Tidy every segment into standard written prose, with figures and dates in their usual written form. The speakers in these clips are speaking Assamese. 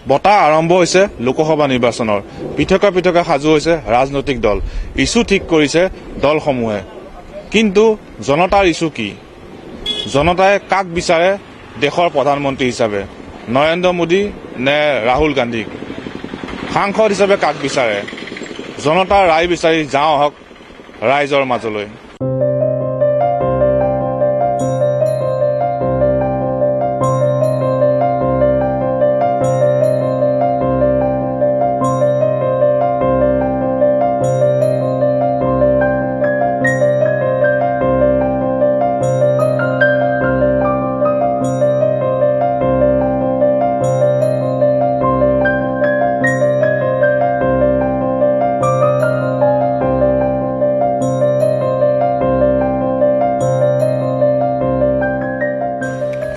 বঁটা আৰম্ভ হৈছে লোকসভা নিৰ্বাচনৰ পৃথকে পৃথকে সাজু হৈছে ৰাজনৈতিক দল ইছ্যু ঠিক কৰিছে দলসমূহে কিন্তু জনতাৰ ইছ্যু কি জনতাই কাক বিচাৰে দেশৰ প্ৰধানমন্ত্ৰী হিচাপে নৰেন্দ্ৰ মোদী নে ৰাহুল গান্ধীক সাংসদ হিচাপে কাক বিচাৰে জনতাৰ ৰায় বিচাৰি যাওঁ আহক ৰাইজৰ মাজলৈ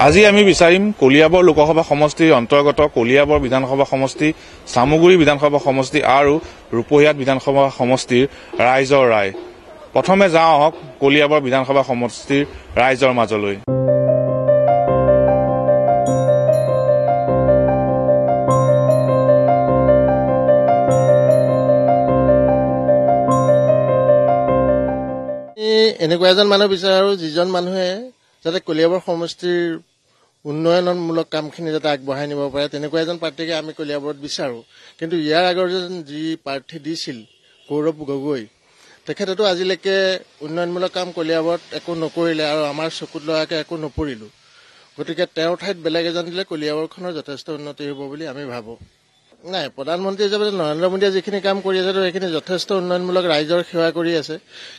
আজি আমি বিচাৰিম কলিয়াবৰ লোকসভা সমষ্টিৰ অন্তৰ্গত কলিয়াবৰ বিধানসভা সমষ্টি চামুগুৰি বিধানসভা সমষ্টি আৰু ৰূপহিয়াত বিধানসভা সমষ্টিৰ ৰাইজৰ ৰায় প্ৰথমে যাওঁ আহক কলিয়াবৰ বিধানসভা সমষ্টিৰ ৰাইজৰ মাজলৈ এনেকুৱা এজন মানুহ বিচাৰো যিজন মানুহে যাতে কলিয়াবৰ সমষ্টিৰ উন্নয়নমূলক কামখিনি যাতে আগবঢ়াই নিব পাৰে তেনেকুৱা এজন প্ৰাৰ্থীকে আমি কলিয়াবৰত বিচাৰো কিন্তু ইয়াৰ আগৰ যি প্ৰাৰ্থী দিছিল গৌৰৱ গগৈ তেখেতেতো আজিলৈকে উন্নয়নমূলক কাম কলিয়াবৰত একো নকৰিলে আৰু আমাৰ চকুত লগাকে একো নপৰিলো গতিকে তেওঁৰ ঠাইত বেলেগ এজন দিলে কলিয়াবৰখনৰ যথেষ্ট উন্নতি হ'ব বুলি আমি ভাবো নাই প্ৰধানমন্ত্ৰী হিচাপে নৰেন্দ্ৰ মোদীয়ে যিখিনি কাম কৰি আছে সেইখিনি যথেষ্ট উন্নয়নমূলক ৰাইজৰ সেৱা কৰি আছে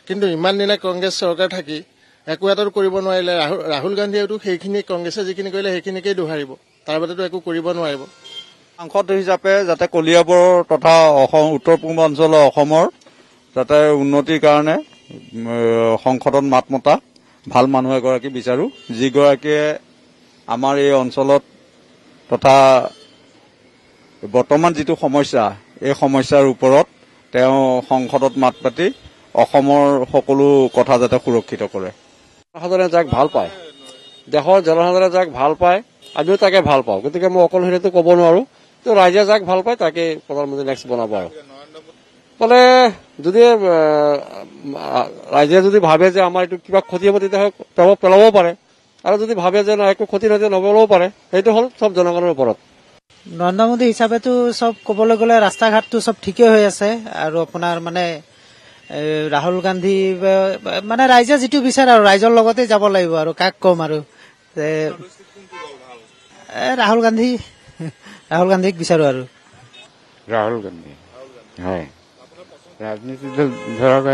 কিন্তু ইমান দিনে কংগ্ৰেছ চৰকাৰ থাকি একো এটা কৰিব নোৱাৰিলে ৰাহুল গান্ধীয়েতো সেইখিনি কংগ্ৰেছে যিখিনি কৰিলে সেইখিনিকেই দোহাৰিব তাৰ বাদেতো একো কৰিব নোৱাৰিব সাংসদ হিচাপে যাতে কলিয়াবৰ তথা উত্তৰ পূৰ্বাঞ্চলৰ অসমৰ যাতে উন্নতিৰ কাৰণে সংসদত মাত মতা ভাল মানুহ এগৰাকী বিচাৰো যিগৰাকীয়ে আমাৰ এই অঞ্চলত তথা বৰ্তমান যিটো সমস্যা এই সমস্যাৰ ওপৰত তেওঁ সংসদত মাত পাতি অসমৰ সকলো কথা যাতে সুৰক্ষিত কৰে জনসাধাৰণে যাক ভাল পায় দেশৰ জনসাধাৰণে যাক ভাল পায় আমিও তাকে ভাল পাওঁ গতিকে মই অকলশৰীয়াটো ক'ব নোৱাৰো তো ৰাইজে যাক ভাল পায় তাকে প্ৰধানমন্ত্ৰী নেক্সট বনাব আৰু মানে যদি ৰাইজে যদি ভাবে যে আমাৰ এইটো কিবা ক্ষতি হ'ব তেতিয়াহ'লে প্ৰভাৱ পেলাবও পাৰে আৰু যদি ভাবে যে না একো ক্ষতি নহয় নপেলাবও পাৰে সেইটো হ'ল চব জনগণৰ ওপৰত নৰেন্দ্ৰ মোদী হিচাপেতো চব ক'বলৈ গ'লে ৰাস্তা ঘাটটো চব ঠিকেই হৈ আছে আৰু আপোনাৰ মানে ৰাহুল গান্ধী মানে ৰাইজে যিটো বিচাৰে আৰু ৰাইজৰ লগতে যাব লাগিব আৰু কাক কম আৰু ৰাহুল গান্ধীক বিচাৰো আৰু ৰাহুল গান্ধী হয় ৰাজনীতি ধৰক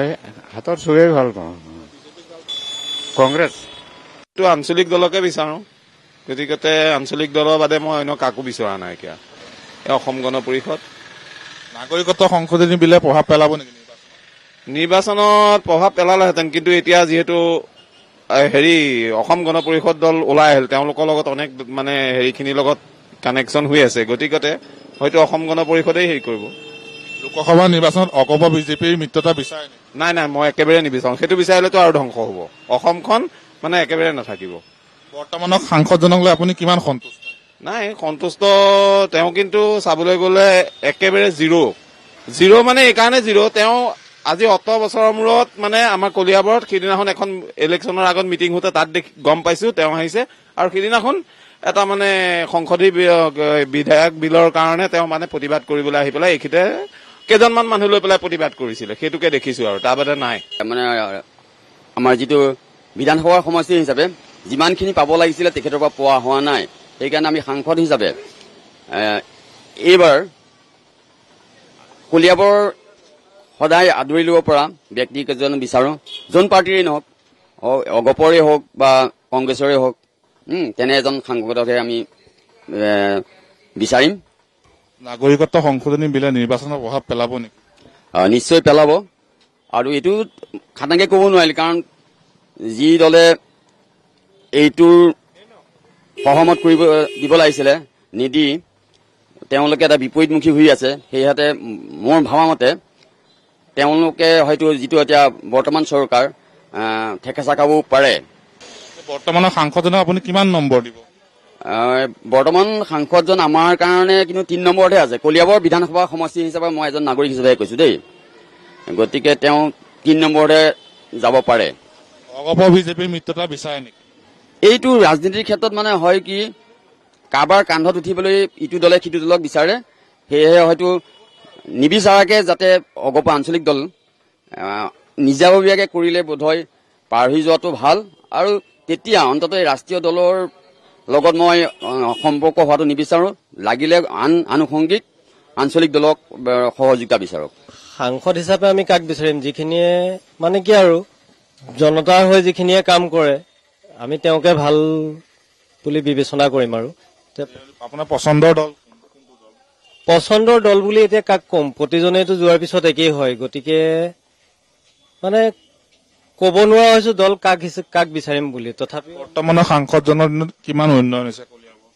হাতত চুৰেই ভাল পাওঁ কংগ্ৰেছ আঞ্চলিক দলকে বিচাৰো গতিকে আঞ্চলিক দলৰ বাদে মই অন্য কাকো বিচৰা নাই এতিয়া অসম গণ পৰিষদ নাগৰিকত্ব সংশোধনী বিলে প্ৰভাৱ পেলাব নেকি নিৰ্বাচনত প্ৰভাৱ পেলালেহেঁতেন কিন্তু এতিয়া যিহেতু অসম গণ পৰিষদ দল ওলাই আহিল তেওঁলোকৰ লগত অনেক মানে হেৰিখিনিৰ লগত কানেকশ্যন হৈ আছে গতিকে হয়তো অসম গণ পৰিষদেই হেৰি কৰিব লোকসভা নিৰ্বাচনত অগপ বিজেপিৰ মিত্ৰতা বিচাৰে নাই মই একেবাৰে নিবিচাৰো সেইটো বিচাৰিলেতো আৰু ধ্বংস হ'ব অসমখন মানে একেবাৰে নাথাকিব বৰ্তমানৰ সাংসদজনক লৈ আপুনি কিমান সন্তুষ্ট নাই সন্তুষ্ট তেওঁ কিন্তু চাবলৈ গ'লে একেবাৰে জিৰ' মানে এইকাৰণে জিৰ' তেওঁ আজি 18 বছৰৰ মূৰত মানে আমাৰ কলিয়াবৰত সিদিনাখন এখন ইলেকশ্যনৰ আগত মিটিং হওঁতে তাত গম পাইছো তেওঁ আহিছে আৰু সিদিনাখন এটা মানে সংসদীয় বিধায়ক বিলৰ কাৰণে তেওঁ মানে প্ৰতিবাদ কৰিবলৈ আহি পেলাই এইখিতে কেইজনমান মানুহ লৈ পেলাই প্ৰতিবাদ কৰিছিলে সেইটোকে দেখিছো আৰু তাৰ বাদে নাই মানে আমাৰ যিটো বিধানসভাৰ সমষ্টি হিচাপে যিমানখিনি পাব লাগিছিলে তেখেতৰ পৰা পোৱা হোৱা নাই সেইকাৰণে আমি সাংসদ হিচাপে এইবাৰ কলিয়াবৰ সদায় আদৰি ল'ব পৰা ব্যক্তি কেইজন বিচাৰো যোন পাৰ্টীৰে নহওক অগপৰে হওক বা কংগ্ৰেছৰে হওক তেনে এজন সাংসদকে আমি বিচাৰিম নাগৰিকত্ব সংশোধনী বিলে নিৰ্বাচনৰ প্ৰভাৱ পেলাব নেকি নিশ্চয় পেলাব আৰু এইটো খাটাংকে ক'ব নোৱাৰিলে কাৰণ যি দলে এইটোৰ সহমত কৰিব দিব লাগিছিলে নিদি তেওঁলোকে এটা বিপৰীতমুখী হৈ আছে সেইহাতে মোৰ ভাবা মতে তেওঁলোকে হয়তো যিটো এতিয়া বৰ্তমান চৰকাৰ ঠেকেচা খাব পাৰে বৰ্তমানৰ সাংসদজনক আপুনি কিমান নম্বৰ দিব বৰ্তমান সাংসদজন আমাৰ কাৰণে কিন্তু 3 নম্বৰতে আছে। কলিয়াবৰ বিধানসভা সমষ্টি হিচাপে মই এজন নাগৰিক হিচাপে কৈছো দেই, গতিকে তেওঁ 3 নম্বৰতে যাব পাৰে। অগপ বিজেপিৰ মিত্ৰতা বিচাৰে নেকি? এইটো ৰাজনীতিৰ ক্ষেত্ৰত মানে হয় কি, কাৰোবাৰ কান্ধত উঠিবলৈ ইটো দলে সিটো দলক বিচাৰে, সেয়েহে হয়তো নিবিচাৰাকে যাতে অগপ আঞ্চলিক দল নিজাববীয়াকে কৰিলে বোধহয় পাৰ হৈ যোৱাটো ভাল, আৰু তেতিয়া অন্ততঃ ৰাষ্ট্ৰীয় দলৰ লগত মই সম্পৰ্ক হোৱাটো নিবিচাৰো, লাগিলে আনুষংগিক আঞ্চলিক দলক সহযোগিতা বিচাৰক। সাংসদ হিচাপে আমি কাক বিচাৰিম? যিখিনিয়ে মানে কি আৰু জনতাৰ হৈ যিখিনিয়ে কাম কৰে আমি তেওঁকে ভাল বুলি বিবেচনা কৰিম। আৰু আপোনাৰ পচন্দৰ দল? পচন্দৰ দল বুলি এতিয়া কাক কম? প্ৰতিজনেতো যোৱাৰ পিছত একেই হয়, গতিকে মানে ক'ব নোৱাৰা হৈছো দল কাক বিচাৰিম বুলি। তথাপি বৰ্তমানৰ সাংসদজনৰ দিনত কিমান উন্নয়ন হৈছে কলিয়াবৰ?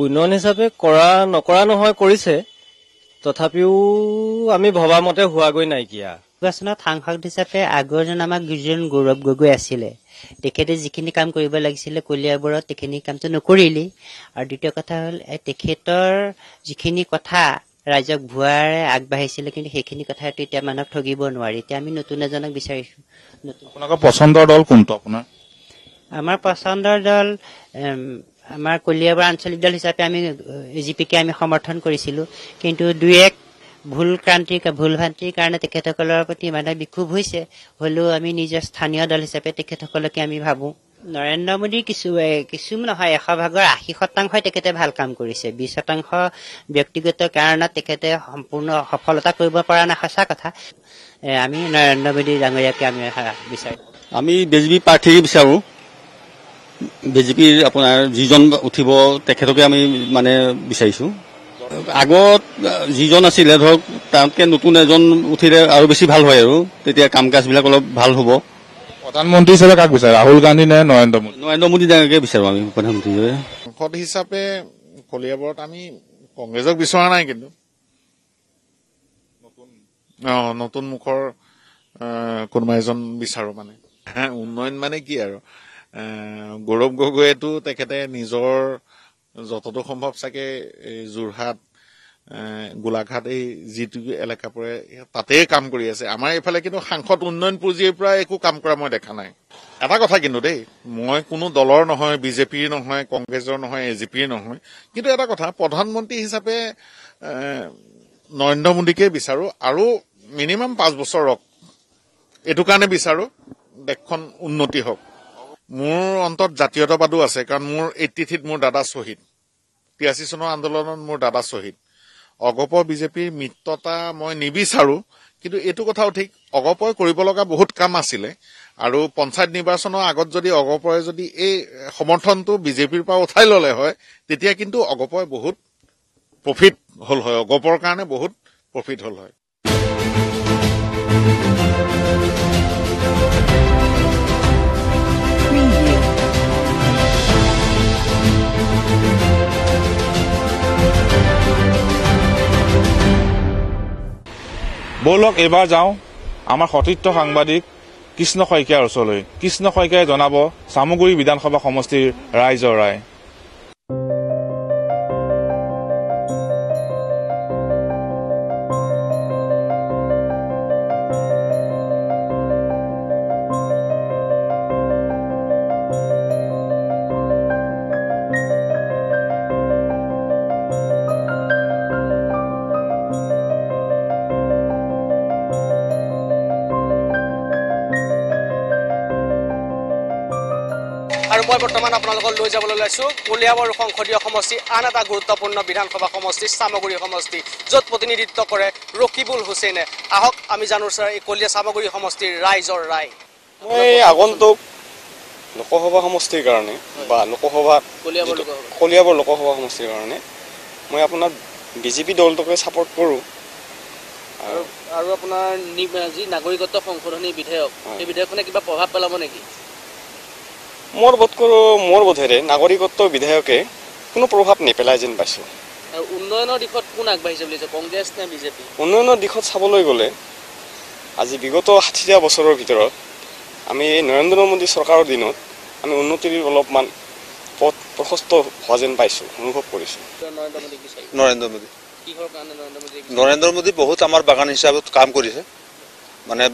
উন্নয়ন হিচাপে কৰা নকৰা নহয়, কৰিছে, তথাপিও আমি ভবা মতে হোৱাগৈ নাইকিয়া। নিৰ্বাচনত সাংসদ হিচাপে আগৰজন আমাৰ গুৰুজন গৌৰৱ গগৈ আছিলে, তেখেতে যিখিনি কাম কৰিব লাগিছিলে কলিয়াবৰত সেইখিনি কামটো নকৰিলেই। আৰু দ্বিতীয় কথা হ'ল তেখেতৰ যিখিনি কথা ৰাইজক ভুৱাৰে আগবাঢ়িছিলে, কিন্তু সেইখিনি কথাটো এতিয়া মানুহক ঠগিব নোৱাৰি। এতিয়া আমি নতুন এজনক বিচাৰিছো। আপোনালোকৰ পচন্দৰ দল কোনটো? আপোনাৰ আমাৰ পচন্দৰ দল আমাৰ কলিয়াবৰ আঞ্চলিক দল হিচাপে আমি এজিপিকে আমি সমৰ্থন কৰিছিলো, কিন্তু 2-1 ভুল ভ্ৰান্তিৰ কাৰণে তেখেতসকলৰ প্ৰতি মানে বিক্ষোভ হৈছে। হলেও আমি নিজৰ স্থানীয় দল হিচাপে তেখেতসকলকে আমি ভাবো। নৰেন্দ্ৰ মোদীৰ কিছু নহয়, 100% 80% তেখেতে ভাল কাম কৰিছে, 20% ব্যক্তিগত কাৰণত তেখেতে সম্পূৰ্ণ সফলতা কৰিব পৰা নাই, সঁচা কথা। আমি নৰেন্দ্ৰ মোদী ডাঙৰীয়াকে আমি বিচাৰিম। আমি বিজেপি প্ৰাৰ্থী বিচাৰো। বিজেপিৰ আপোনাৰ যিজন উঠিব তেখেতকে আমি মানে বিচাৰিছো। আগত যিজন আছিলে ধৰক তাতকে নতুন এজন উঠিলে আৰু বেছি ভাল হয়, আৰু তেতিয়া কাম কাজ বিলাক অলপ ভাল হ'ব। প্ৰধানমন্ত্ৰী হিচাপে কাক বিচাৰে? ৰাহুল গান্ধী নে নৰেন্দ্ৰ মোদী? নৰেন্দ্ৰ মোদী ডাঙৰীয়াকে বিচাৰো আমি প্ৰধানমন্ত্ৰী হিচাপে। সাংসদ হিচাপে কলিয়াবৰত আমি কংগ্ৰেছক বিচৰা নাই, কিন্তু নতুন মুখৰ কোনোবা এজন বিচাৰো। মানে উন্নয়ন মানে কি আৰু, গৌৰৱ গগৈয়েতো তেখেতে নিজৰ যতটো সম্ভৱ চাগে যোৰহাট গোলাঘাট এই যিটো এলেকা পৰে তাতেই কাম কৰি আছে। আমাৰ এইফালে কিন্তু সাংসদ উন্নয়ন পুঁজিৰ পৰা একো কাম কৰা মই দেখা নাই। এটা কথা কিন্তু দেই, মই কোনো দলৰ নহয়, বিজেপিৰ নহয়, কংগ্ৰেছৰ নহয়, এজিপিৰ নহয়, কিন্তু এটা কথা, প্ৰধানমন্ত্ৰী হিচাপে নৰেন্দ্ৰ মোদীকে বিচাৰো, আৰু মিনিমাম 5 বছৰ ৰক। এইটো কাৰণে বিচাৰো দেশখন উন্নতি হওক। মোৰ অন্তত জাতীয়তাবাদো আছে, কাৰণ মোৰ 83-ত মোৰ দাদা শ্বহীদ, 83 চনৰ আন্দোলনত মোৰ দাদা শ্বহীদ। অগপ বিজেপিৰ মিত্ৰতা মই নিবিচাৰো, কিন্তু এইটো কথাও ঠিক, অগপই কৰিব লগা বহুত কাম আছিলে, আৰু পঞ্চায়ত নিৰ্বাচনৰ আগত যদি অগপই যদি এই সমৰ্থনটো বিজেপিৰ পৰা উঠাই ললে হয়, তেতিয়া কিন্তু অগপই বহুত প্ৰফিট হল হয়, অগপৰ কাৰণে বহুত প্ৰফিট হল হয়। বলক এইবাৰ যাওঁ আমাৰ সতীৰ্থ সাংবাদিক কৃষ্ণ শইকীয়াৰ ওচৰলৈ। কৃষ্ণ শইকীয়াই জনাব চামগুৰি বিধানসভা সমষ্টিৰ ৰাইজৰ ৰায়। আৰু মই বৰ্তমান আপোনালোকক লৈ যাবলৈ ওলাইছো কলিয়াবৰ সংসদীয় সমষ্টি, আন এটা গুৰুত্বপূৰ্ণ বিধানসভা সমষ্টি চামগুৰি সমষ্টি, য'ত প্ৰতিনিধিত্ব কৰে ৰকিবুল হুছেইনে। আহক আমি জানো ছাৰ এই কলিয়া চামগুৰি সমষ্টিৰ ৰাইজৰ ৰায়। মই আগন্তুক লোকসভা সমষ্টিৰ কাৰণে বা কলিয়াবৰ লোকসভা সমষ্টিৰ কাৰণে মই আপোনাৰ বিজেপি দলটোকে ছাপোৰ্ট কৰোঁ। আৰু আপোনাৰ যি নাগৰিকত্ব সংশোধনী বিধেয়ক, সেই বিধেয়কখনে কিবা প্ৰভাৱ পেলাব নেকি? মোৰ বোধেৰে নাগৰিকত্ব বিধেয়কে কোনো প্ৰভাৱ নেপেলাই যেন পাইছোঁ। আৰু উন্নয়নৰ দিশত কোন আগবাঢ়িছে বুলি কংগ্ৰেছ নে বিজেপি? উন্নয়নৰ দিশত চাবলৈ গ'লে আজি বিগত 60টা বছৰৰ ভিতৰত আমি নৰেন্দ্ৰ মোদী চৰকাৰৰ দিনত আমি উন্নতিৰ অলপমান পথ প্ৰশস্ত হোৱা যেন পাইছোঁ, অনুভৱ কৰিছোঁ। নৰেন্দ্ৰ মোদীক বিচাৰি নৰেন্দ্ৰ মোদী কিহৰ কাৰণে নৰেন্দ্ৰ মোদীক নৰেন্দ্ৰ মোদী বহুত আমাৰ বাগান হিচাপত কাম কৰিছে। মানে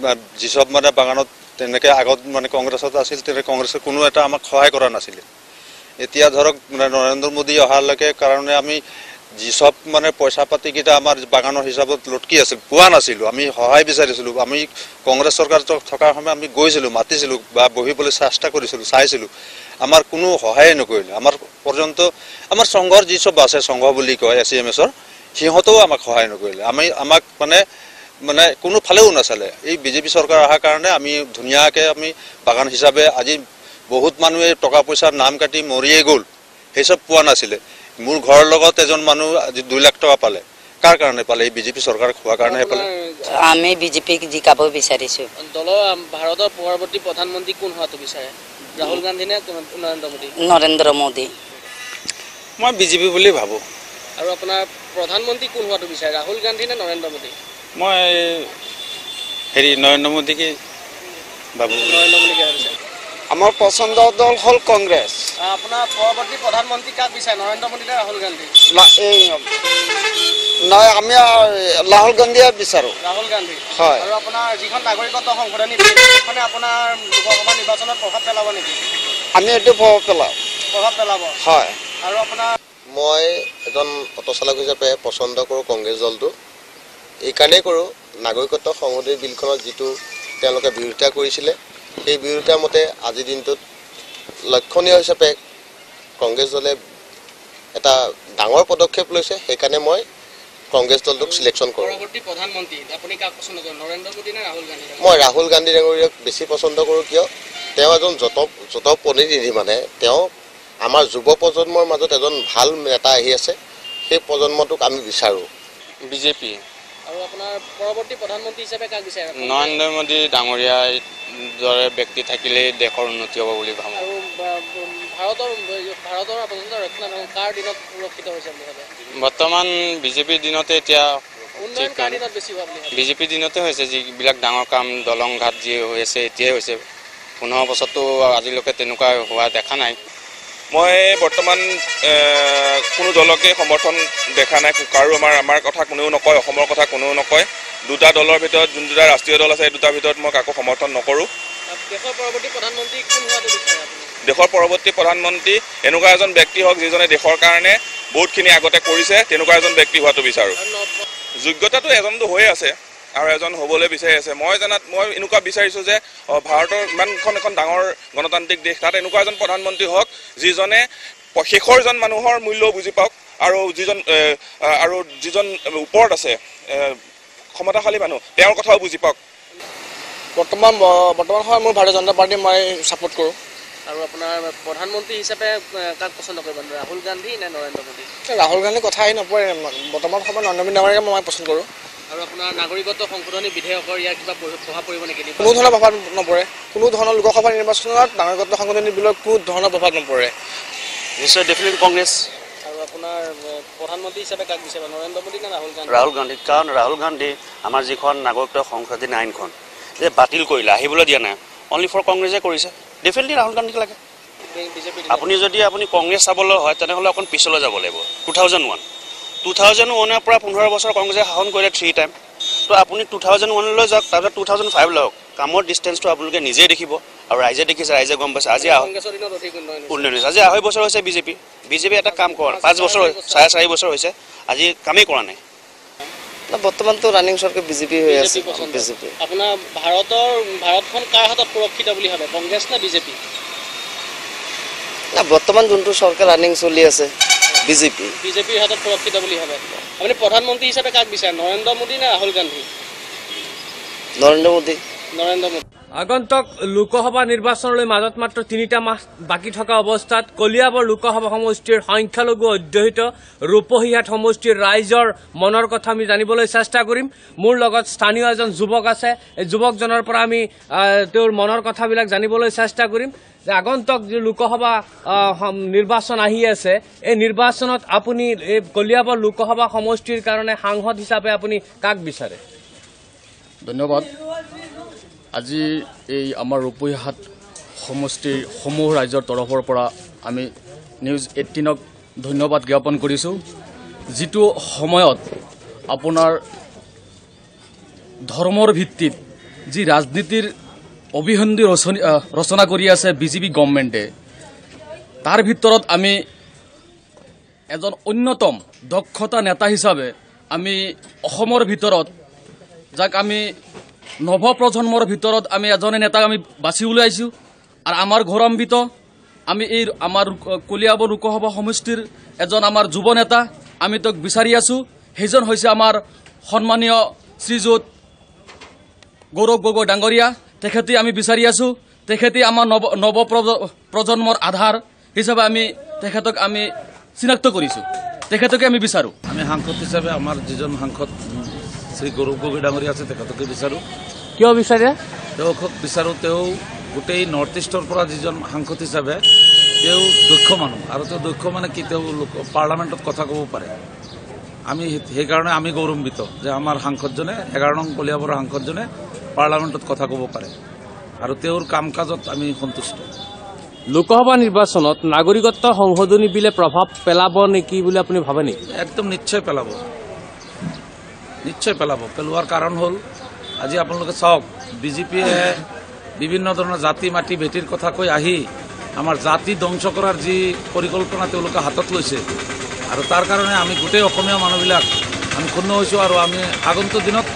যিসব মানে বাগানত তেনেকৈ আগত মানে কংগ্ৰেছত আছিল, তেনেকৈ কংগ্ৰেছে কোনো এটা আমাক সহায় কৰা নাছিলে। এতিয়া ধৰক মানে নৰেন্দ্ৰ মোদী অহালৈকে কাৰণে আমি যিসব মানে পইচা পাতিকেইটা আমাৰ বাগানৰ হিচাপত লটকি আছিল, পোৱা নাছিলোঁ। আমি সহায় বিচাৰিছিলোঁ। আমি কংগ্ৰেছ চৰকাৰ থকাৰ সময়ত আমি গৈছিলোঁ, মাতিছিলোঁ বা বহিবলৈ চেষ্টা কৰিছিলোঁ, চাইছিলোঁ। আমাৰ কোনো সহায়ে নকৰিলে। আমাৰ পৰ্যন্ত আমাৰ সংঘৰ যিসব আছে, সংঘ বুলি কয় SCMSৰ, সিহঁতেও আমাক সহায় নকৰিলে। আমাক মানে কোনো ফালেও নাচালে। এই বিজেপি চৰকাৰ অহাৰ কাৰণে আমি ধুনীয়াকৈ আমি বাগান হিচাপে আজি বহুত মানুহে টকা পইচাৰ নাম কাটি মৰিয়ে গ'ল, সেইসব পোৱা নাছিলে। মোৰ ঘৰৰ লগত এজন মানুহ আজি 2 লাখ টকা পালে। কাৰ কাৰণে পালে? এই বিজেপি চৰকাৰ খোৱাৰ কাৰণেহে পালে। আমি বিজেপিক জিকাব বিচাৰিছোঁ। দলৰ ভাৰতৰ পৰৱৰ্তী প্ৰধানমন্ত্ৰী কোন হোৱাটো বিচাৰে, ৰাহুল গান্ধী নে নৰেন্দ্ৰ মোদী? নৰেন্দ্ৰ মোদী। মই বিজেপি বুলি ভাবোঁ। আৰু আপোনাৰ প্ৰধানমন্ত্ৰী কোন হোৱাটো বিচাৰে, ৰাহুল গান্ধী নে নৰেন্দ্ৰ মোদী? মই নৰেন্দ্ৰ মোদীকে ভাবোঁ। নৰেন্দ্ৰ মোদীকে বিচাৰে। আমাৰ পচন্দৰ দল হ'ল কংগ্ৰেছ। আপোনাৰ পৰৱৰ্তী প্ৰধানমন্ত্ৰী কাক বিচাৰে, নৰেন্দ্ৰ মোদী নে ৰাহুল গান্ধী? আমি ৰাহুল গান্ধীয়ে বিচাৰোঁ। ৰাহুল গান্ধী হয়। আৰু আপোনাৰ যিখন নাগৰিকত্ব সংশোধনী বিল, সেইখনে আপোনাৰ লোকসভা নিৰ্বাচনত প্ৰভাৱ পেলাব নেকি? আমি এইটো প্ৰভাৱ পেলাব। হয়। আৰু আপোনাৰ মই এজন অটো চালক হিচাপে পচন্দ কৰোঁ কংগ্ৰেছ দলটো। এইকাৰণেই কৰোঁ, নাগৰিকত্ব সংশোধনী বিলখনত যিটো তেওঁলোকে বিৰোধিতা কৰিছিলে, সেই বিৰোধিতাৰ মতে আজিৰ দিনটোত লক্ষণীয় হিচাপে কংগ্ৰেছ দলে এটা ডাঙৰ পদক্ষেপ লৈছে। সেইকাৰণে মই কংগ্ৰেছ দলটোক চিলেকশ্যন কৰোঁ। পৰৱৰ্তী প্ৰধানমন্ত্ৰী আপুনি কাক পচন্দ কৰে, নৰেন্দ্ৰ মোদী নে ৰাহুল গান্ধী? মই ৰাহুল গান্ধী ডাঙৰীয়াক বেছি পচন্দ কৰোঁ। কিয়? তেওঁ এজন যত প্ৰতিনিধি, মানে তেওঁ আমাৰ যুৱ প্ৰজন্মৰ মাজত এজন ভাল নেতা আহি আছে। সেই প্ৰজন্মটোক আমি বিচাৰোঁ। বিজেপি। আৰু আপোনাৰ পৰৱৰ্তী প্ৰধানমন্ত্ৰী হিচাপে কাক বিচাৰে? নৰেন্দ্ৰ মোদী ডাঙৰীয়াৰ দৰে ব্যক্তি থাকিলেই দেশৰ উন্নতি হ'ব বুলি ভাবোঁ। আৰু ভাৰতৰ আভ্যন্তৰীণ ৰক্ষণাবেক্ষণ কাৰ দিনত সুৰক্ষিত হৈছে বুলি ভাবে? বৰ্তমান বিজেপিৰ দিনতে এতিয়া উন্নয়ন কাৰ দিনত বেছি হোৱা বুলি ভাবে? বিজেপিৰ দিনতে হৈছে। যিবিলাক ডাঙৰ কাম দলং ঘাট যি হৈ আছে এতিয়াই হৈছে। 15 বছৰতো আজিলৈকে তেনেকুৱা হোৱা দেখা নাই। মই বৰ্তমান কোনো দলকে সমৰ্থন দেখা নাই। কাৰো আমাৰ কথা কোনেও নকয়, অসমৰ কথা কোনেও নকয়। 2টা দলৰ ভিতৰত যোন 2টা ৰাষ্ট্ৰীয় দল আছে, এই 2টাৰ ভিতৰত মই কাকো সমৰ্থন নকৰোঁ। দেশৰ পৰৱৰ্তী প্ৰধানমন্ত্ৰী কোন হোৱাটো বিচাৰে আপুনি? দেশৰ পৰৱৰ্তী প্ৰধানমন্ত্ৰী এনেকুৱা এজন ব্যক্তি হওক যিজনে দেশৰ কাৰণে বহুতখিনি আগতে কৰিছে, তেনেকুৱা এজন ব্যক্তি হোৱাটো বিচাৰোঁ। যোগ্যতাটো এজনটো হৈ আছে আৰু এজন হ'বলৈ বিচাৰি আছে। মই জানাত মই এনেকুৱা বিচাৰিছোঁ যে ভাৰতৰ ইমানখন এখন ডাঙৰ গণতান্ত্ৰিক দেশ, তাত এনেকুৱা এজন প্ৰধানমন্ত্ৰী হওক যিজনে শেষৰজন মানুহৰ মূল্য বুজি পাওক আৰু যিজন ওপৰত আছে ক্ষমতাশালী মানুহ, তেওঁৰ কথাও বুজি পাওক। বৰ্তমান সময়ত মোৰ ভাৰতীয় জনতা পাৰ্টি মই ছাপোৰ্ট কৰোঁ। আৰু আপোনাৰ প্ৰধানমন্ত্ৰী হিচাপে কাক পচন্দ কৰিব, ৰাহুল গান্ধী নে নৰেন্দ্ৰ মোদী? ৰাহুল গান্ধীৰ কথা আহি নপৰে। বৰ্তমান সময়ত নৰেন্দ্ৰ মোদী ডাঙৰীয়াক মই পচন্দ কৰোঁ। আৰু আপোনাৰ নাগৰিকত্ব সংশোধনী বিধেয়কৰ ইয়াৰ কিবা প্ৰভাৱ পৰিব নেকি? কোনো ধৰণৰ প্ৰভাৱ নপৰে। কোনো ধৰণৰ লোকসভা নিৰ্বাচনত নাগৰিকত্ব সংশোধনী বিলৰ কোনো ধৰণৰ প্ৰভাৱ নপৰে। নিশ্চয় ডেফিনেটলি কংগ্ৰেছ। আৰু আপোনাৰ প্ৰধানমন্ত্ৰী হিচাপে কাক বিচাৰে, নৰেন্দ্ৰ মোদী নে ৰাহুল গান্ধী? ৰাহুল গান্ধী। কাৰণ ৰাহুল গান্ধী আমাৰ যিখন নাগৰিকত্ব সংশোধনী আইনখন যে বাতিল কৰিলে, আহিবলৈ দিয়া নাই, অনলি ফৰ কংগ্ৰেছে কৰিছে। ডেফিনেটলি ৰাহুল গান্ধীক লাগে। আপুনি যদি কংগ্ৰেছ চাবলৈ হয় তেনেহ'লে অকণ পিছলৈ যাব লাগিব। 2001 পৰা 15 বছৰ কংগ্ৰেছে শাসন কৰিলে 3 টাইম। তো আপুনি 2001লৈ যাওক, তাৰপিছত 2005 লওক। কামৰ ডিষ্টেঞ্চটো আপোনালোকে নিজেই দেখিব আৰু ৰাইজে দেখিছে, ৰাইজে গম পাইছে। আজি উন্নয়ন হৈছে। আজি 2.5 বছৰ হৈছে বিজেপি এটা কাম কৰা 5 বছৰ 4.5 বছৰ হৈছে, আজি কামেই কৰা নাই। বৰ্তমানতো ৰানিং চৰকাৰ বিজেপি হৈ আছে। বিজেপি। আপোনাৰ ভাৰতখন কাৰ হাতত সুৰক্ষিত বুলি ভাবে, কংগ্ৰেছ নে বিজেপি? বৰ্তমান যোনটো চৰকাৰ ৰানিং চলি আছে বিজেপিৰ হাতত সুৰক্ষিত বুলি ভাবে। আপুনি প্ৰধানমন্ত্ৰী হিচাপে কাক বিচাৰে, নৰেন্দ্ৰ মোদী নে ৰাহুল গান্ধী? নৰেন্দ্ৰ মোদী। আগন্তুক লোকসভা নিৰ্বাচনলৈ মাজত মাত্ৰ 3টা মাহ বাকী থকা অৱস্থাত কলিয়াবৰ লোকসভা সমষ্টিৰ সংখ্যালঘু অধ্যুষিত ৰূপহীহাট সমষ্টিৰ ৰাইজৰ মনৰ কথা আমি জানিবলৈ চেষ্টা কৰিম। মোৰ লগত স্থানীয় এজন যুৱক আছে। এই যুৱকজনৰ পৰা আমি তেওঁৰ মনৰ কথাবিলাক জানিবলৈ চেষ্টা কৰিম যে আগন্তুক যি লোকসভা নিৰ্বাচন আহি আছে, এই নিৰ্বাচনত আপুনি এই কলিয়াবৰ লোকসভা সমষ্টিৰ কাৰণে সাংসদ হিচাপে আপুনি কাক বিচাৰে? ধন্যবাদ। আজি এই আমাৰ ৰূপহীহাট সমষ্টিৰ সমূহ ৰাইজৰ তৰফৰ পৰা আমি নিউজ 18ক ধন্যবাদ জ্ঞাপন কৰিছোঁ যিটো সময়ত আপোনাৰ ধৰ্মৰ ভিত্তিত যি ৰাজনীতিৰ অভিসন্ধি ৰচনা কৰি আছে বিজেপি গভৰ্ণমেণ্টে তাৰ ভিতৰত আমি এজন অন্যতম দক্ষতা নেতা হিচাপে আমি অসমৰ ভিতৰত যাক আমি নৱপ্ৰজন্মৰ ভিতৰত আমি এজনে নেতাক আমি বাছি উলিয়াইছোঁ আৰু আমাৰ গৌৰৱান্বিত আমি এই আমাৰ কলিয়াবৰ লোকসভা সমষ্টিৰ এজন আমাৰ যুৱ নেতা আমি তেওঁক বিচাৰি আছোঁ সেইজন হৈছে আমাৰ সন্মানীয় শ্ৰীযুত গৌৰৱ গগৈ ডাঙৰীয়া তেখেতে আমি বিচাৰি আছোঁ তেখেতে আমাৰ নৱপ্ৰজন্মৰ আধাৰ হিচাপে আমি তেখেতক আমি চিনাক্ত কৰিছোঁ তেখেতকে আমি বিচাৰোঁ আমি সাংসদ হিচাপে আমাৰ যিজন সাংসদ শ্ৰী গৌৰৱ গগৈ ডাঙৰীয়া আছে তেখেতকে বিচাৰোঁ কিয় বিচাৰে তেওঁক বিচাৰোঁ তেওঁ গোটেই নৰ্থ ইষ্টৰ পৰা যিজন সাংসদ হিচাপে তেওঁ দক্ষ মানুহ আৰু তেওঁ দক্ষ মানে কি তেওঁ পাৰ্লামেণ্টত কথা ক'ব পাৰে আমি সেইকাৰণে আমি গৌৰৱান্বিত যে আমাৰ সাংসদজনে 11 নং কলিয়াবৰৰ সাংসদজনে পাৰ্লামেণ্টত কথা ক'ব পাৰে আৰু তেওঁৰ কাম কাজত আমি সন্তুষ্ট লোকসভা নিৰ্বাচনত নাগৰিকত্ব সংশোধনী বিলে প্ৰভাৱ পেলাব নেকি বুলি আপুনি ভাবে নেকি একদম নিশ্চয় পেলাব পেলোৱাৰ কাৰণ হ'ল আজি আপোনালোকে চাওক বিজেপিয়ে বিভিন্ন ধৰণৰ জাতি মাটি ভেটিৰ কথা কৈ আহি আমাৰ জাতি ধ্বংস কৰাৰ যি পৰিকল্পনা তেওঁলোকে হাতত লৈছে আৰু তাৰ কাৰণে আমি গোটেই অসমীয়া মানুহবিলাক আমি ক্ষুণ্ণ হৈছোঁ আৰু আমি আগন্তুক দিনত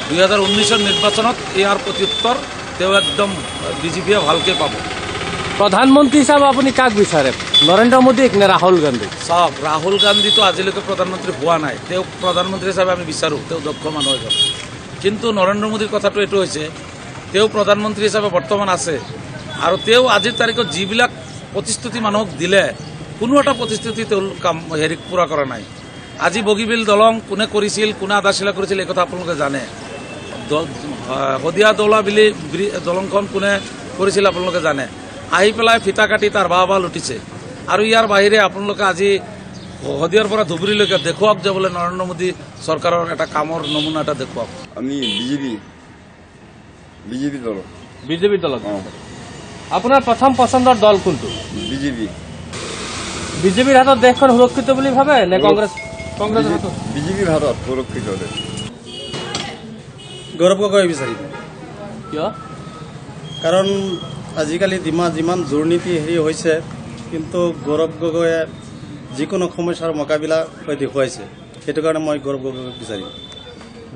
2019ৰ নিৰ্বাচনত ইয়াৰ প্ৰত্যুত্তৰ তেওঁ একদম বিজেপিয়ে ভালকৈ পাব প্ৰধানমন্ত্ৰী হিচাপে আপুনি কাক বিচাৰে নৰেন্দ্ৰ মোদীক নে ৰাহুল গান্ধী চাওক ৰাহুল গান্ধীটো আজিলৈকে প্ৰধানমন্ত্ৰী হোৱা নাই তেওঁক প্ৰধানমন্ত্ৰী হিচাপে আমি বিচাৰোঁ তেওঁ দক্ষ মানুহ এজন কিন্তু নৰেন্দ্ৰ মোদীৰ কথাটো এইটো হৈছে তেওঁ প্ৰধানমন্ত্ৰী হিচাপে বৰ্তমান আছে আৰু তেওঁ আজিৰ তাৰিখত যিবিলাক প্ৰতিশ্ৰুতি মানুহক দিলে কোনো এটা প্ৰতিশ্ৰুতি তেওঁ কাম পূৰা কৰা নাই আজি বগীবিল দলং কোনে কৰিছিল কোনে আধাৰশিলা কৰিছিল এই কথা আপোনালোকে জানে শদিয়া দৌলা বিলি দলংখন কোনে কৰিছিল আপোনালোকে জানে আহি পেলাই ফিতা কাটি তাৰ বাহ লুটিছে আৰু ইয়াৰ বাহিৰে আপোনালোকে আজি শদিয়াৰ পৰা ধুবুৰীলৈকে দেখুৱাওক যে বোলে নৰেন্দ্ৰ মোদী চৰকাৰৰ এটা কামৰ নমুনা এটা দেখুৱাওক আমি বিজেপি দলত আপোনাৰ প্ৰথম পচন্দৰ দল কোনটো বিজেপিৰ হাতত দেশখন সুৰক্ষিত বুলি ভাবে নে কংগ্ৰেছ বিজেপিৰ হাতত সুৰক্ষিত গৌৰৱ গগৈ বিচাৰিম কিয় কাৰণ আজিকালি যিমান দুৰ্নীতি হেৰি হৈছে কিন্তু গৌৰৱ গগৈয়ে যিকোনো সমস্যাৰ মোকাবিলা হৈ দেখুৱাইছে সেইটো কাৰণে মই গৌৰৱ গগৈক বিচাৰিম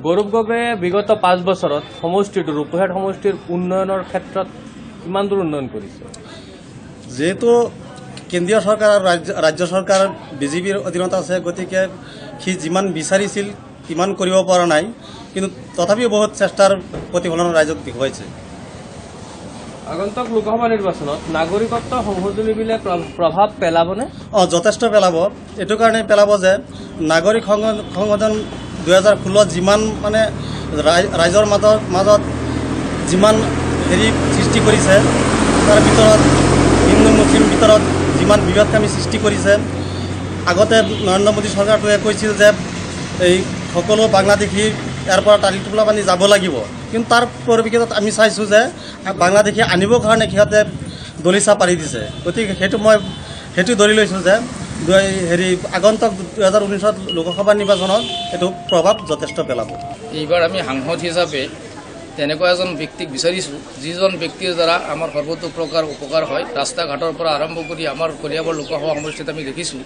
গৌৰৱ গগৈয়ে বিগত 5 বছৰত সমষ্টিটো ৰূপহীয়াত সমষ্টিৰ উন্নয়নৰ ক্ষেত্ৰত কিমান দূৰ উন্নয়ন কৰিছে যেহেতু কেন্দ্ৰীয় চৰকাৰ আৰু ৰাজ্য চৰকাৰ বিজেপিৰ অধীনত আছে গতিকে সি যিমান বিচাৰিছিল সিমান কৰিব পৰা নাই কিন্তু তথাপিও বহুত চেষ্টাৰ প্ৰতিফলন ৰাইজক দেখুৱাইছে আগন্তুক লোকসভা নিৰ্বাচনত নাগৰিকত্ব সংশোধনী বিলে প্ৰভাৱ পেলাবনে যথেষ্ট পেলাব এইটো কাৰণে পেলাব যে নাগৰিক সংশোধন 2016 যিমান মানে ৰাইজৰ মাজত যিমান হেৰি সৃষ্টি কৰিছে তাৰ ভিতৰত হিন্দু মুছলিম ভিতৰত যিমান বিবাদকামী সৃষ্টি কৰিছে আগতে নৰেন্দ্ৰ মোদী চৰকাৰটোৱে কৈছিল যে এই সকলো বাংলাদেশী ইয়াৰ পৰা টালি টোপোলা বান্ধি যাব লাগিব কিন্তু তাৰ পৰিপ্ৰেক্ষিতত আমি চাইছোঁ যে বাংলাদেশী আনিবৰ কাৰণে সিহঁতে দলিচা পাৰি দিছে গতিকে সেইটো ধৰি লৈছোঁ যে হেৰি আগন্তুক 2019ত লোকসভা নিৰ্বাচনত এইটো প্ৰভাৱ যথেষ্ট পেলাব এইবাৰ আমি সাংসদ হিচাপে তেনেকুৱা এজন ব্যক্তিক বিচাৰিছোঁ যিজন ব্যক্তিৰ দ্বাৰা আমাৰ সৰ্বতো প্ৰকাৰ উপকাৰ হয় ৰাস্তা ঘাটৰ পৰা আৰম্ভ কৰি আমাৰ কলিয়াবৰ লোকসভা সমষ্টিত আমি দেখিছোঁ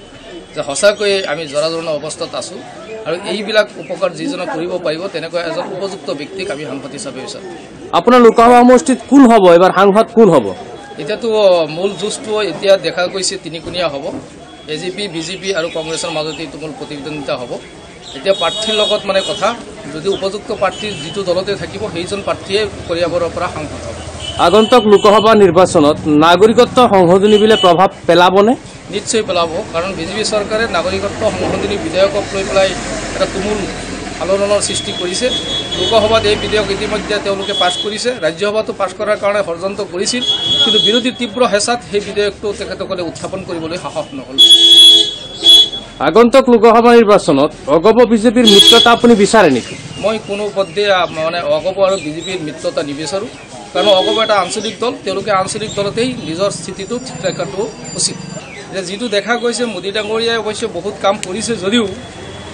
যে সঁচাকৈয়ে আমি জৰাজীৰ্ণ অৱস্থাত আছোঁ আৰু এইবিলাক উপকাৰ যিজনে কৰিব পাৰিব তেনেকুৱা এজন উপযুক্ত ব্যক্তিক আমি সাংসদ হিচাপে বিচাৰোঁ আপোনাৰ লোকসভা সমষ্টিত কোন হ'ব এবাৰ সাংসদ কোন হ'ব এতিয়াতো মূল যুঁজটো এতিয়া দেখা গৈছে তিনিকোণীয়া হ'ব এজিপি বিজেপি আৰু কংগ্ৰেছৰ মাজতে এইটো মূল প্ৰতিদ্বন্দ্বিতা হ'ব এতিয়া প্ৰাৰ্থীৰ লগত মানে কথা যদি উপযুক্ত প্ৰাৰ্থী যিটো দলতে থাকিব সেইজন প্ৰাৰ্থীয়ে কলিয়াবৰৰ পৰা সাংসদ হ'ব আগন্তুক লোকসভা নিৰ্বাচনত নাগৰিকত্ব সংশোধনী বিলে প্ৰভাৱ পেলাবনে নিশ্চয় পেলাব কাৰণ বিজেপি চৰকাৰে নাগৰিকত্ব সংশোধনী বিধেয়কক লৈ পেলাই এটা তুমুল আলোড়নৰ সৃষ্টি কৰিছে লোকসভাত এই বিধেয়ক ইতিমধ্যে তেওঁলোকে পাছ কৰিছে ৰাজ্যসভাতো পাছ কৰাৰ কাৰণে ষড়যন্ত্ৰ কৰিছিল কিন্তু বিৰোধীৰ তীব্ৰ হেঁচাত সেই বিধেয়কটো তেখেতসকলে উত্থাপন কৰিবলৈ সাহস নহ'ল আগন্তুক লোকসভা নিৰ্বাচনত অগপ বিজেপিৰ মিত্ৰতা আপুনি বিচাৰে নেকি মই কোনো পদ্ধতি মানে অগপ আৰু বিজেপিৰ মিত্ৰতা নিবিচাৰোঁ কাৰণ অগপ এটা আঞ্চলিক দল তেওঁলোকে আঞ্চলিক দলতেই নিজৰ স্থিতিটো ঠিক ৰখাটো উচিত যে যিটো দেখা গৈছে মোদী ডাঙৰীয়াই অৱশ্যে বহুত কাম কৰিছে যদিও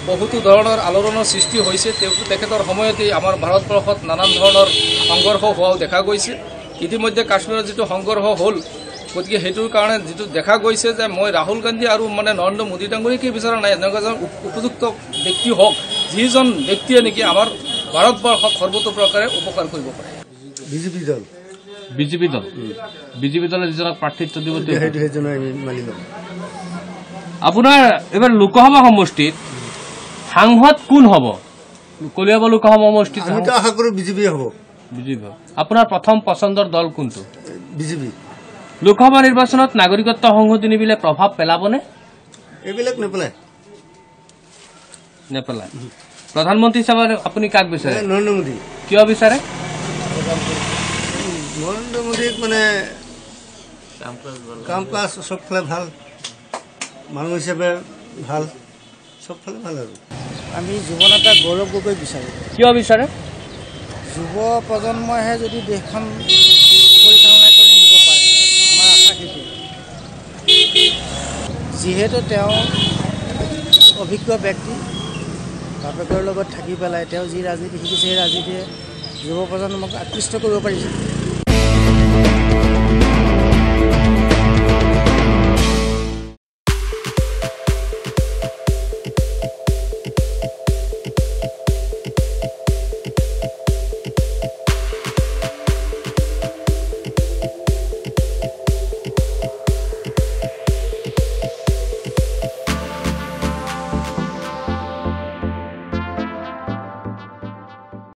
বহুতো ধৰণৰ আলোড়নৰ সৃষ্টি হৈছে তেখেতৰ সময়তেই আমাৰ ভাৰতবৰ্ষত নানান ধৰণৰ সংঘৰ্ষ হোৱাও দেখা গৈছে ইতিমধ্যে কাশ্মীৰৰ যিটো সংঘৰ্ষ হ'ল গতিকে সেইটোৰ কাৰণে যিটো দেখা গৈছে যে মই ৰাহুল গান্ধী আৰু মানে নৰেন্দ্ৰ মোদী ডাঙৰীয়াকে বিচৰা নাই এনেকুৱা এজন উপযুক্ত ব্যক্তি হওক যিজন ব্যক্তিয়ে নেকি আমাৰ ভাৰতবৰ্ষক সৰ্বতোপ্ৰকাৰে উপকাৰ কৰিব পাৰে বিজেপি দল বিজেপি দলে যিজনক প্ৰাৰ্থিত্ব দিব সেইজনে আমি মানি ল'ম আপোনাৰ এইবাৰ লোকসভা সমষ্টিত সাংসদ কোন হ'ব কলিয়াবৰ লোকসভা সমষ্টিত আমিতো আশা কৰোঁ বিজেপি হ'ব বিজেপি আপোনাৰ প্ৰথম পচন্দৰ দল কোনটো বিজেপি লোকসভা নিৰ্বাচনত নাগৰিকত্ব সংশোধনী বিলে প্ৰভাৱ পেলাবনে এইবিলাক নেপেলায় প্ৰধানমন্ত্ৰী হিচাপে আপুনি কাক বিচাৰে নৰেন্দ্ৰ মোদী কিয় বিচাৰে নৰেন্দ্ৰ মোদীক মানে কাম কাজ চবফালে ভাল মানুহ হিচাপে ভাল চবফালে ভাল আৰু আমি যুৱনেতা গৌৰৱ গগৈ বিচাৰোঁ কিয় বিচাৰে যুৱ প্ৰজন্মইহে যদি দেশখন পৰিচালনা কৰি নিব পাৰে আমাৰ আশা সেইটো যিহেতু তেওঁ অভিজ্ঞ ব্যক্তি বাপেকৰ লগত থাকি পেলাই তেওঁ যি ৰাজনীতি শিকিছে সেই ৰাজনীতিয়ে যুৱ প্ৰজন্মক আকৃষ্ট কৰিব পাৰিছে